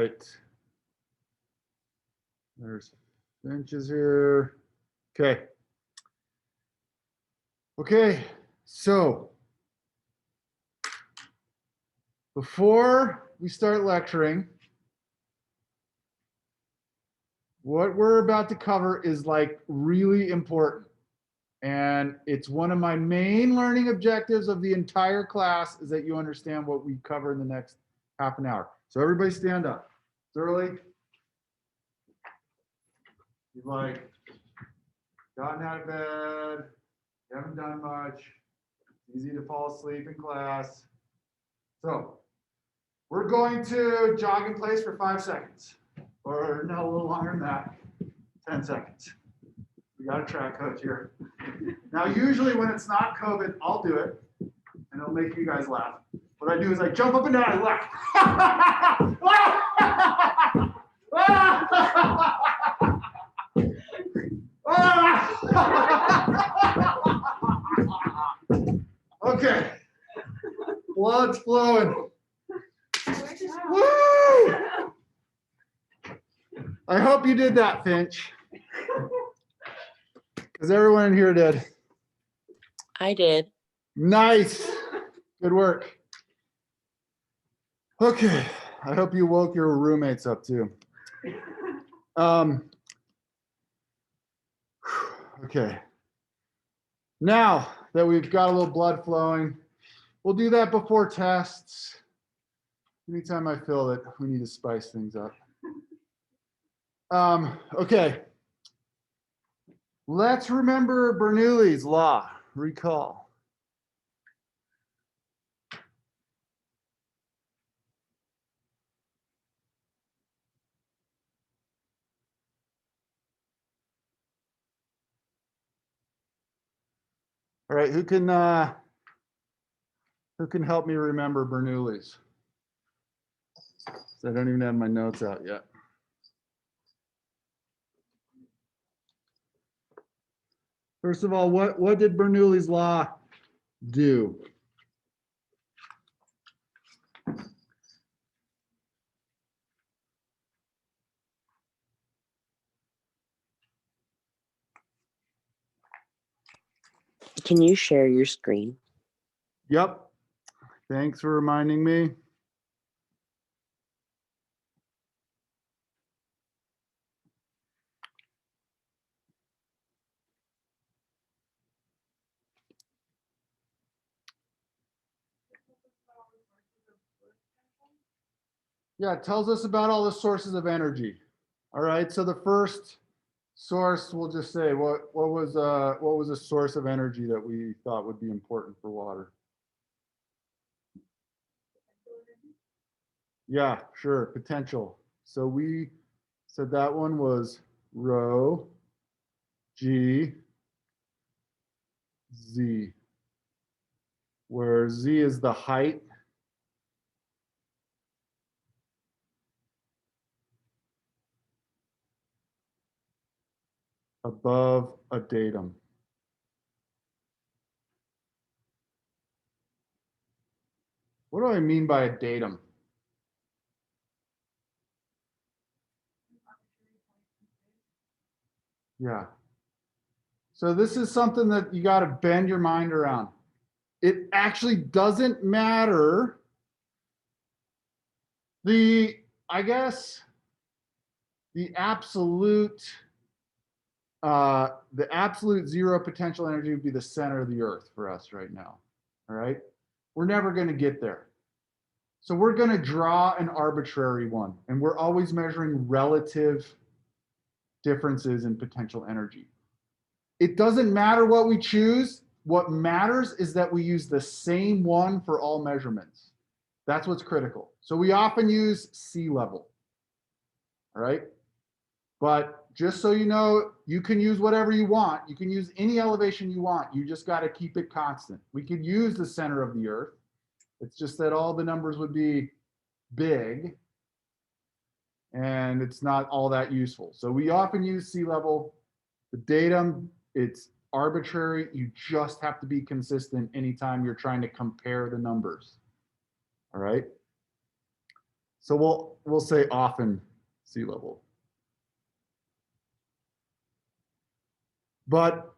right. There's benches here. Okay. Okay, so before we start lecturing, what we're about to cover is like really important. And it's one of my main learning objectives of the entire class is that you understand what we cover in the next half an hour. So everybody stand up. It's early. You've like gotten out of bed, you haven't done much, it's easy to fall asleep in class. So we're going to jog in place for 5 seconds, or no, a little longer than that, 10 seconds. We got a track coach here. Now, usually when it's not COVID, I'll do it, and it'll make you guys laugh. What I do is I jump up and down and laugh. Okay, blood's flowing. Woo! I hope you did that, Finch. Because everyone in here did. I did. Nice. Good work. Okay. I hope you woke your roommates up too. Okay. Now that we've got a little blood flowing, we'll do that before tests. Anytime I feel that we need to spice things up. Okay. Let's remember Bernoulli's law. Recall. All right, who can help me remember Bernoulli's? I don't even have my notes out yet. First of all, what did Bernoulli's law do? Can you share your screen? Yep. Thanks for reminding me. Yeah, it tells us about all the sources of energy. All right, so the first source, we'll just say what was a source of energy that we thought would be important for water? Yeah, sure, potential. So we said that one was rho G Z, where Z is the height. Above a datum. What do I mean by a datum? Yeah. So this is something that you got to bend your mind around. It actually doesn't matter I guess, the absolute zero potential energy would be the center of the earth for us right now. All right. We're never going to get there. So we're going to draw an arbitrary one, and we're always measuring relative differences in potential energy. It doesn't matter what we choose. What matters is that we use the same one for all measurements. That's what's critical. So we often use sea level. All right. But just so you know, you can use whatever you want. You can use any elevation you want. You just got to keep it constant. We could use the center of the earth. It's just that all the numbers would be big and it's not all that useful. So we often use sea level. The datum, it's arbitrary. You just have to be consistent anytime you're trying to compare the numbers. All right. So we'll say often sea level. But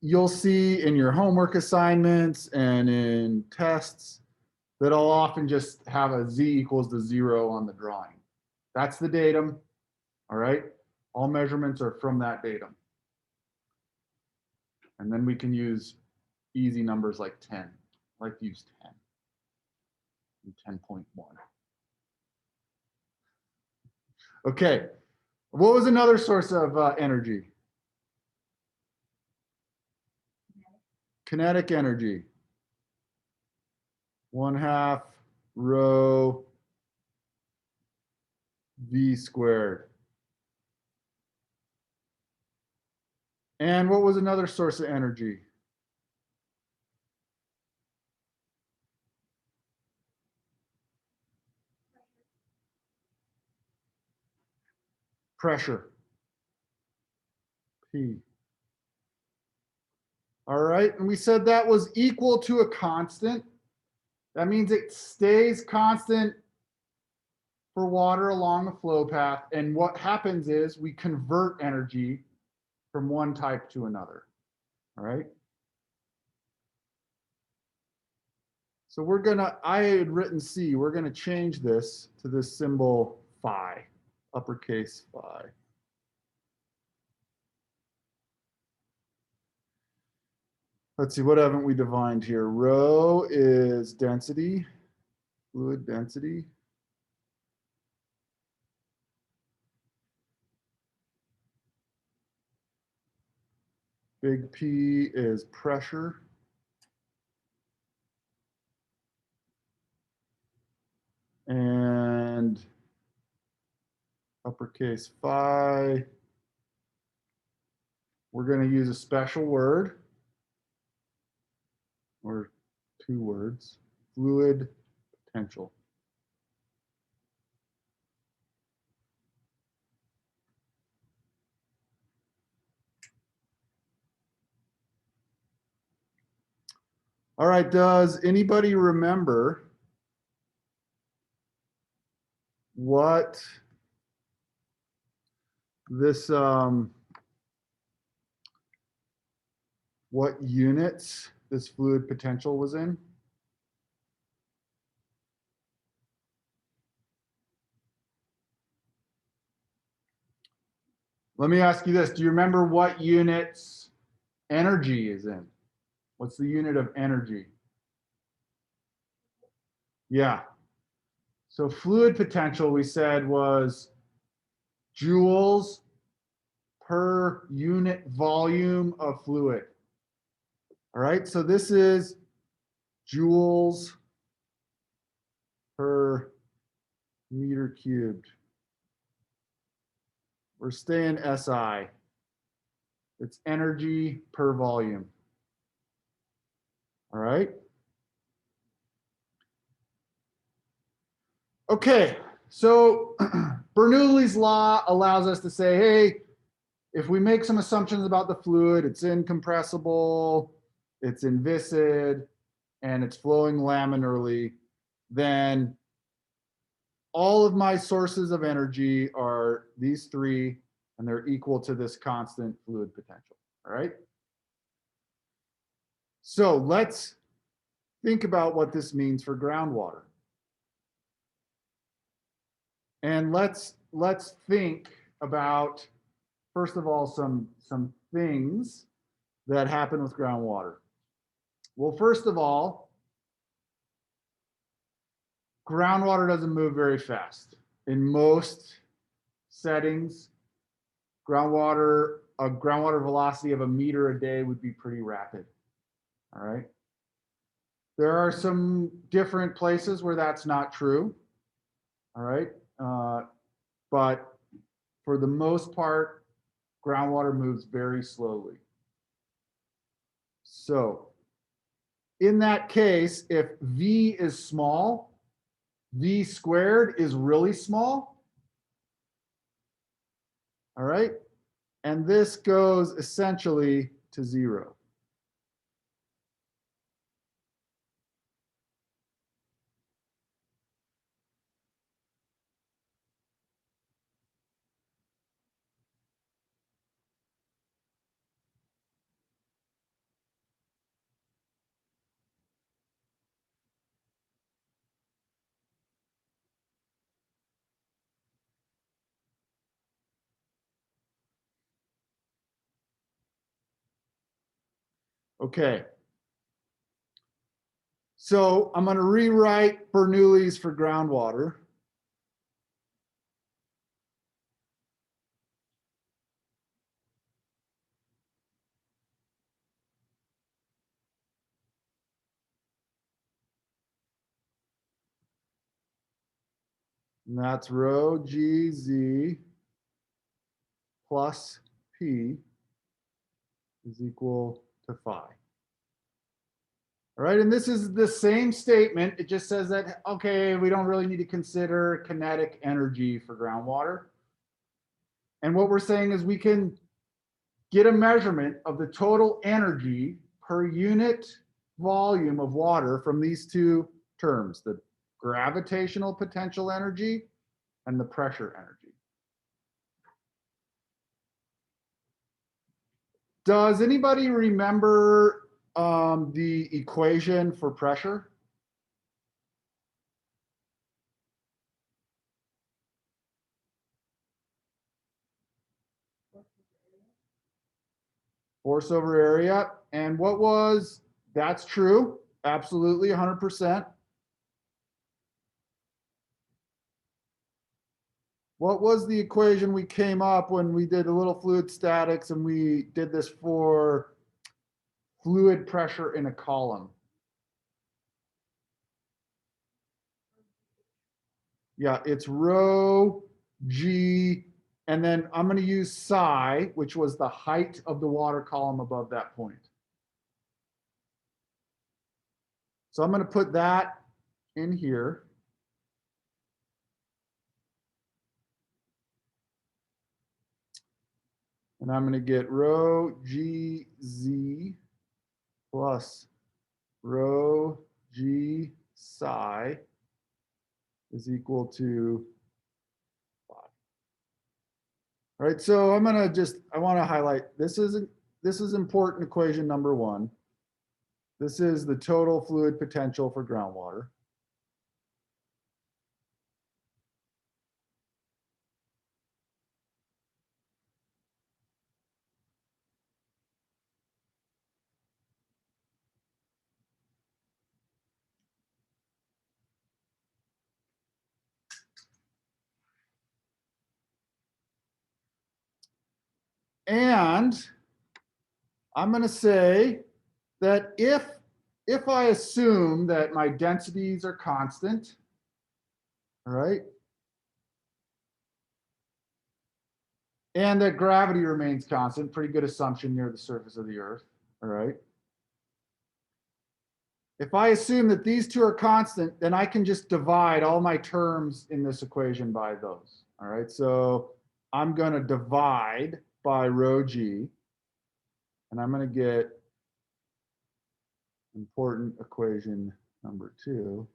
you'll see in your homework assignments and in tests that I'll often just have a z equals to 0 on the drawing. That's the datum, all right? All measurements are from that datum. And then we can use easy numbers like 10. I like to use 10 and 10.1. Okay, what was another source of energy? Kinetic energy. 1/2 rho v squared. And what was another source of energy? Pressure. P. All right, and we said that was equal to a constant. That means it stays constant for water along the flow path. And what happens is we convert energy from one type to another. All right. So we're gonna, I had written C, we're gonna change this to this symbol phi, uppercase phi. Let's see, what haven't we defined here? Rho is density, fluid density. Big P is pressure. And uppercase phi, we're going to use a special word or two words, fluid potential. All right, does anybody remember what this, what units this fluid potential was in? Let me ask you this. Do you remember what units energy is in? What's the unit of energy? Yeah. So fluid potential, we said, was joules per unit volume of fluid. All right, so this is joules per meter cubed. We're staying SI. It's energy per volume. All right. Okay, so Bernoulli's law allows us to say, hey, if we make some assumptions about the fluid, it's incompressible, it's inviscid, and it's flowing laminarly, then all of my sources of energy are these three, and they're equal to this constant fluid potential, all right? So let's think about what this means for groundwater. And let's think about, first of all, some things that happen with groundwater. Well, first of all, groundwater doesn't move very fast. In most settings, a groundwater velocity of 1 meter a day would be pretty rapid. All right. There are some different places where that's not true. All right. But for the most part, groundwater moves very slowly. So in that case, if V is small, V squared is really small. All right. And this goes essentially to 0. Okay. So I'm going to rewrite Bernoulli's for groundwater. And that's rho GZ plus P is equal to phi. All right, and this is the same statement. It just says that, okay, we don't really need to consider kinetic energy for groundwater. And what we're saying is we can get a measurement of the total energy per unit volume of water from these two terms, the gravitational potential energy and the pressure energy. Does anybody remember the equation for pressure? Force over area. And what was, that's true, absolutely 100%. What was the equation we came up when we did a little fluid statics and we did this for fluid pressure in a column? Yeah, it's rho G, and then I'm going to use psi, which was the height of the water column above that point. So I'm going to put that in here. And I'm going to get rho GZ plus rho G psi is equal to 5. All right, so I'm going to just, I want to highlight, this is important equation number 1. This is the total fluid potential for groundwater. And I'm going to say that if I assume that my densities are constant, all right, and that gravity remains constant, pretty good assumption near the surface of the Earth, all right. If I assume that these two are constant, then I can just divide all my terms in this equation by those, all right. So I'm going to divide by rho G, and I'm going to get important equation number 2.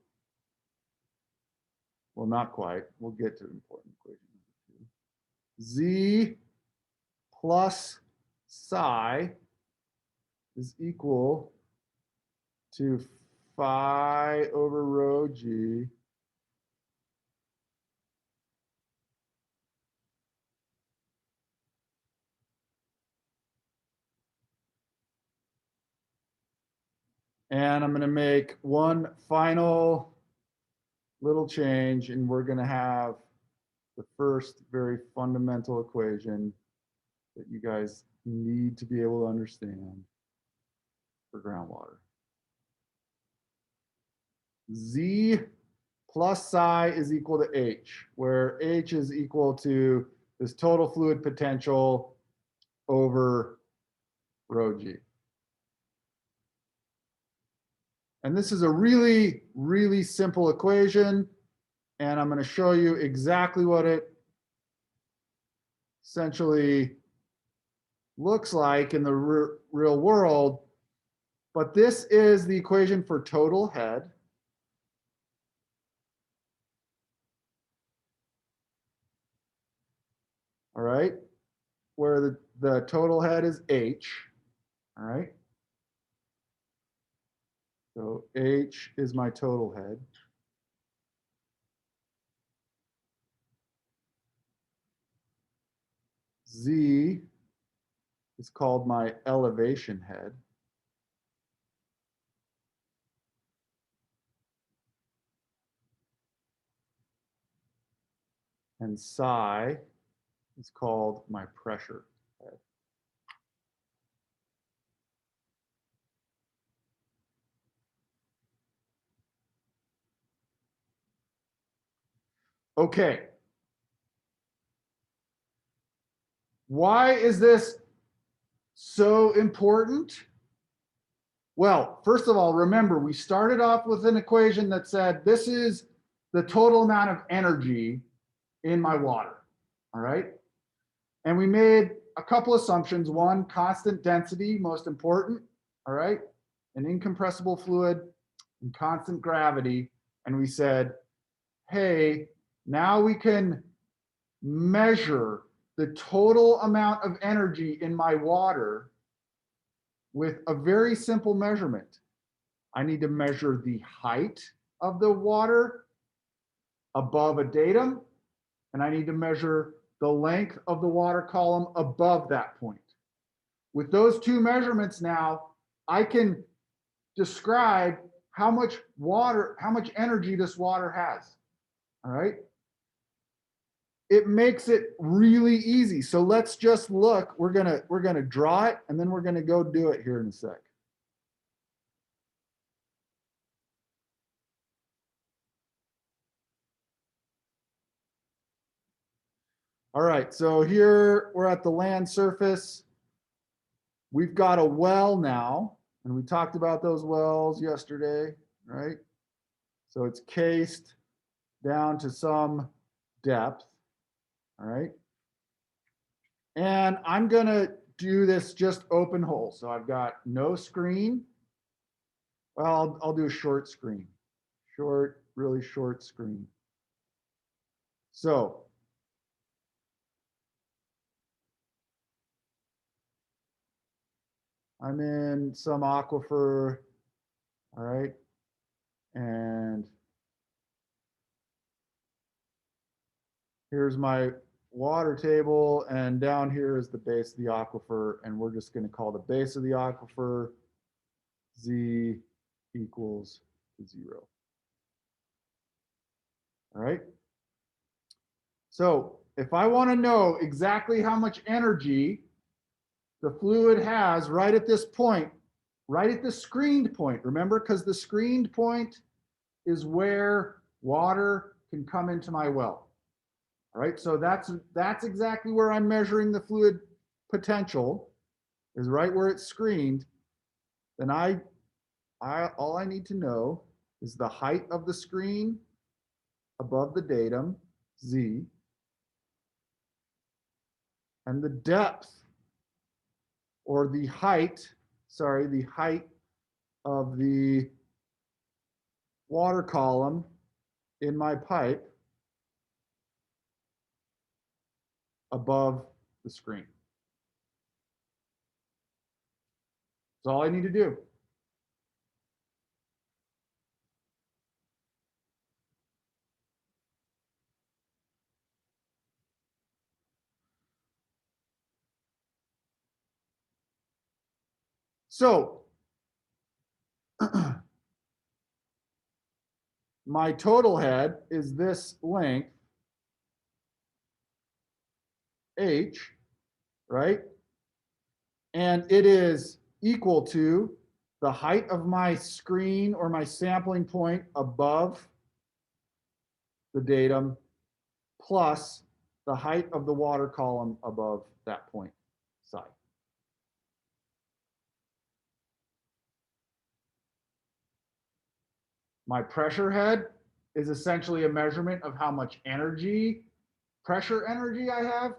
Well, not quite. We'll get to important equation number 2. Z plus psi is equal to phi over rho G and I'm going to make one final little change, and we're going to have the first very fundamental equation that you guys need to be able to understand for groundwater. Z plus psi is equal to H, where H is equal to this total fluid potential over rho G. And this is a really, really simple equation. And I'm going to show you exactly what it essentially looks like in the real world. But this is the equation for total head. All right, where the total head is H. All right. So H is my total head. Z is called my elevation head. and psi is called my pressure head. Okay. Why is this so important? Well, first of all, remember, we started off with an equation that said this is the total amount of energy in my water, all right? And we made a couple assumptions. One, constant density, most important, all right? An incompressible fluid and constant gravity. And we said, hey, now we can measure the total amount of energy in my water with a very simple measurement. I need to measure the height of the water above a datum, and I need to measure the length of the water column above that point. With those two measurements now, I can describe how much water, how much energy this water has, all right? It makes it really easy. So let's just look, we're gonna draw it, and then we're gonna go do it here in a sec. All right, so here we're at the land surface. We've got a well now, and we talked about those wells yesterday, right? So it's cased down to some depth, all right? And I'm gonna do this just open hole. So I've got no screen. Well, I'll do a short screen, short, really short screen. So I'm in some aquifer, all right? And here's my water table, and down here is the base of the aquifer, and we're just going to call the base of the aquifer Z equals 0. All right. So if I want to know exactly how much energy the fluid has right at this point, right at the screened point, remember, because the screened point is where water can come into my well. All right, so that's exactly where I'm measuring the fluid potential, is right where it's screened. Then all I need to know is the height of the screen above the datum, Z, and the depth, or the height, sorry, the height of the water column in my pipe above the screen. That's all I need to do. So my total head is this length, H, right? And it is equal to the height of my screen or my sampling point above the datum plus the height of the water column above that point, psi. My pressure head is essentially a measurement of how much energy, pressure energy I have.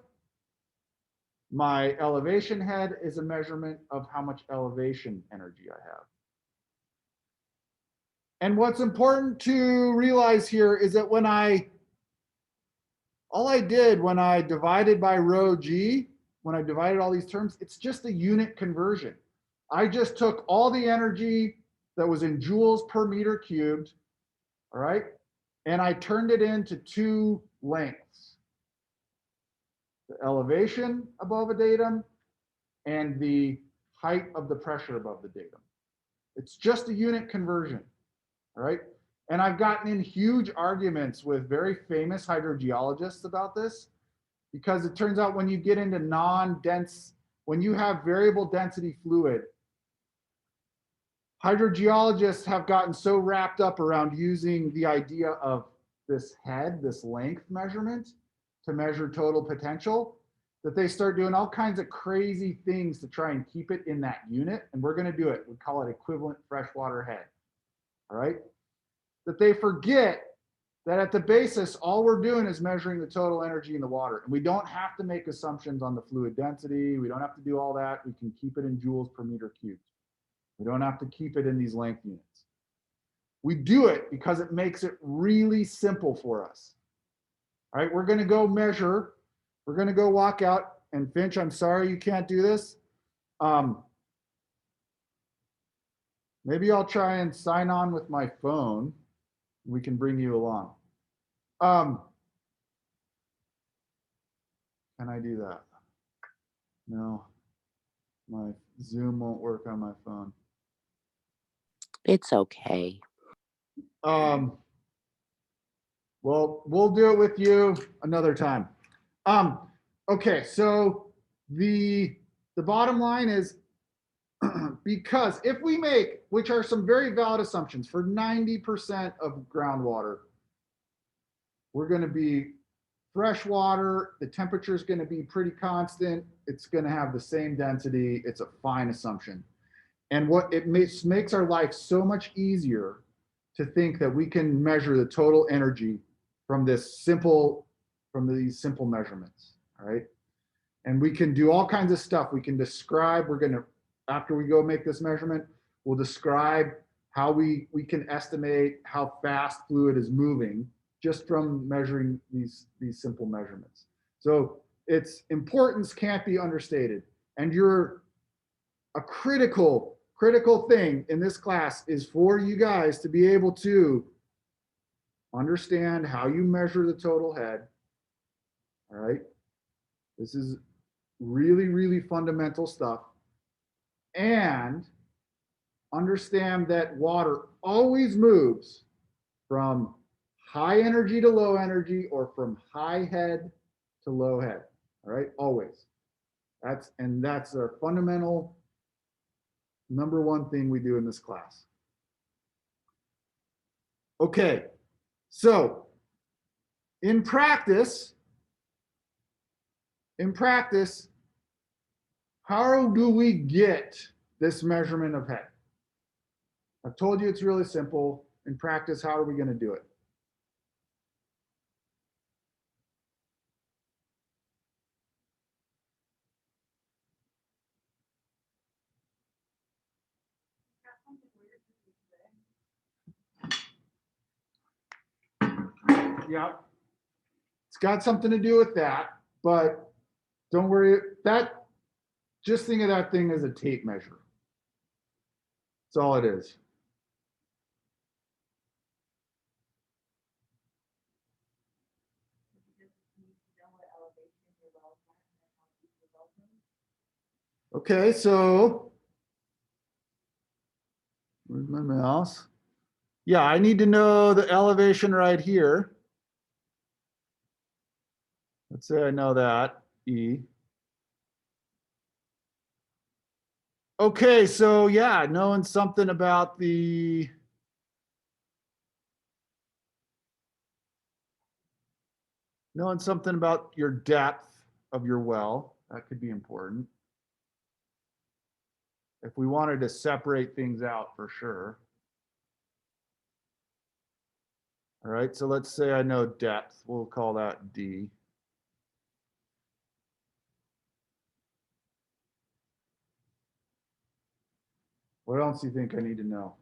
My elevation head is a measurement of how much elevation energy I have. And what's important to realize here is that all I did when I divided by rho G, when I divided all these terms, it's just a unit conversion. I just took all the energy that was in joules per meter cubed, all right? And I turned it into two lengths: the elevation above a datum and the height of the pressure above the datum. It's just a unit conversion, all right? And I've gotten in huge arguments with very famous hydrogeologists about this, because it turns out when you get into non-dense, when you have variable density fluid, hydrogeologists have gotten so wrapped up around using the idea of this head, this length measurement to measure total potential, that they start doing all kinds of crazy things to try and keep it in that unit. And we're going to do it. We call it equivalent freshwater head. All right. That they forget that at the basis, all we're doing is measuring the total energy in the water. And we don't have to make assumptions on the fluid density. We don't have to do all that. We can keep it in joules per meter cubed. We don't have to keep it in these length units. We do it because it makes it really simple for us. All right, we're going to go measure. We're going to go walk out. And Finch, I'm sorry you can't do this. Maybe I'll try and sign on with my phone. We can bring you along. Can I do that? No, my Zoom won't work on my phone. It's okay. Well, we'll do it with you another time. Okay, so the bottom line is, because if we make, which are some very valid assumptions, for 90% of groundwater, we're going to be freshwater, the temperature is going to be pretty constant, it's going to have the same density, it's a fine assumption. And what it makes our life so much easier to think that we can measure the total energy from these simple measurements, all right? And we can do all kinds of stuff. We can describe, after we go make this measurement, we'll describe how we can estimate how fast fluid is moving just from measuring these simple measurements. So its importance can't be understated. And a critical thing in this class is for you guys to be able to understand how you measure the total head. All right. This is really, really fundamental stuff. And understand that water always moves from high energy to low energy, or from high head to low head. All right. Always. That's our fundamental number one thing we do in this class. Okay, so in practice, how do we get this measurement of head? I've told you it's really simple. In practice, how are we going to do it? Yeah, it's got something to do with that, but don't worry. Just think of that thing as a tape measure. That's all it is. Okay, so where's my mouse? Yeah, I need to know the elevation right here. Let's say I know that, E. Okay, so yeah, knowing something about your depth of your well, that could be important. If we wanted to separate things out, for sure. All right, so let's say I know depth. We'll call that D. What else do you think I need to know?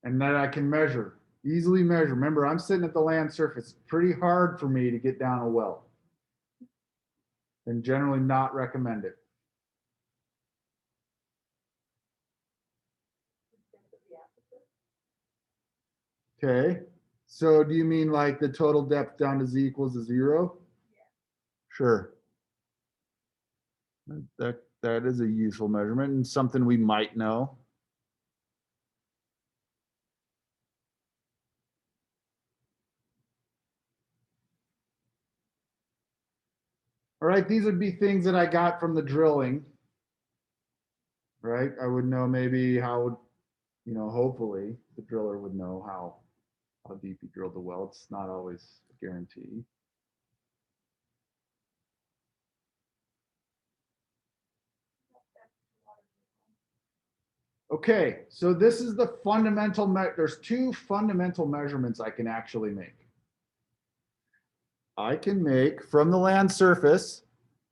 And that I can measure, easily measure. Remember, I'm sitting at the land surface. Pretty hard for me to get down a well. And generally not recommend it. Okay, so do you mean like the total depth down to Z equals to 0? Yeah. Sure. That is a useful measurement and something we might know. All right, these would be things that I got from the drilling. Right, I would know maybe how, hopefully the driller would know how deep he drilled the well. It's not always a guarantee. Okay, so this is the fundamental, there's two fundamental measurements I can actually make. I can make from the land surface,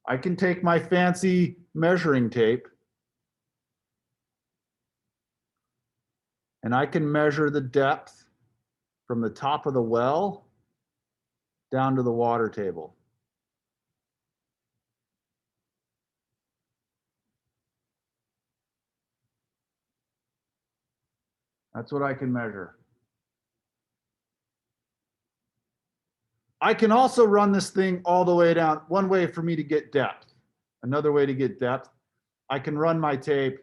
I can take my fancy measuring tape and I can measure the depth from the top of the well down to the water table. That's what I can measure. I can also run this thing all the way down. One way for me to get depth. Another way to get depth, I can run my tape,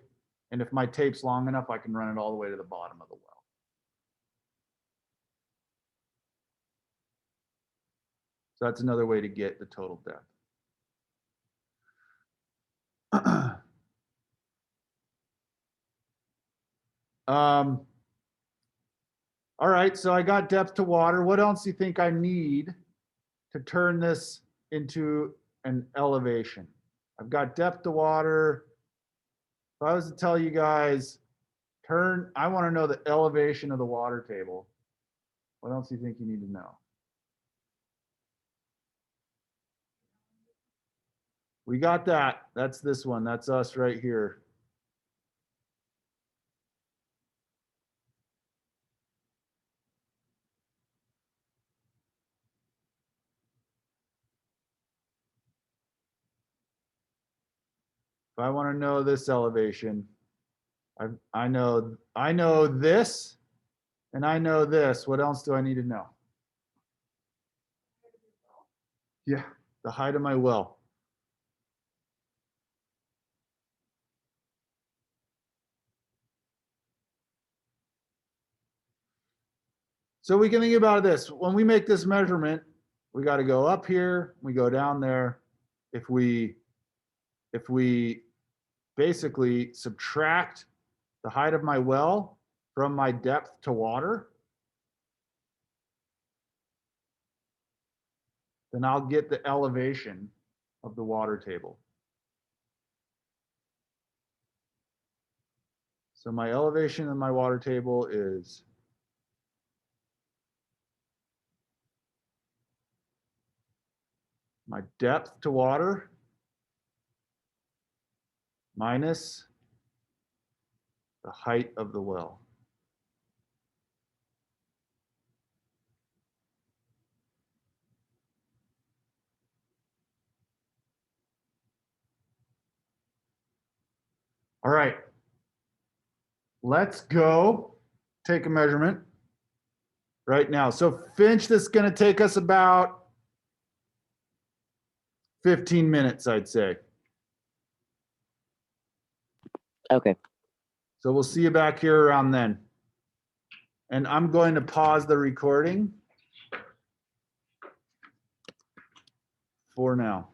and if my tape's long enough, I can run it all the way to the bottom of the well. So that's another way to get the total depth. All right, so I got depth to water. What else do you think I need to turn this into an elevation? I've got depth to water. If I was to tell you guys, I want to know the elevation of the water table. What else do you think you need to know? We got that. That's this one. That's us right here. If I want to know this elevation, I know this, and I know this. What else do I need to know? Yeah, the height of my well. So we can think about this. When we make this measurement, we got to go up here, we go down there. If we basically subtract the height of my well from my depth to water, then I'll get the elevation of the water table. So my elevation of my water table is my depth to water minus the height of the well. All right, let's go take a measurement right now. So Finch, this is going to take us about 15 minutes, I'd say. Okay. So we'll see you back here around then. And I'm going to pause the recording for now.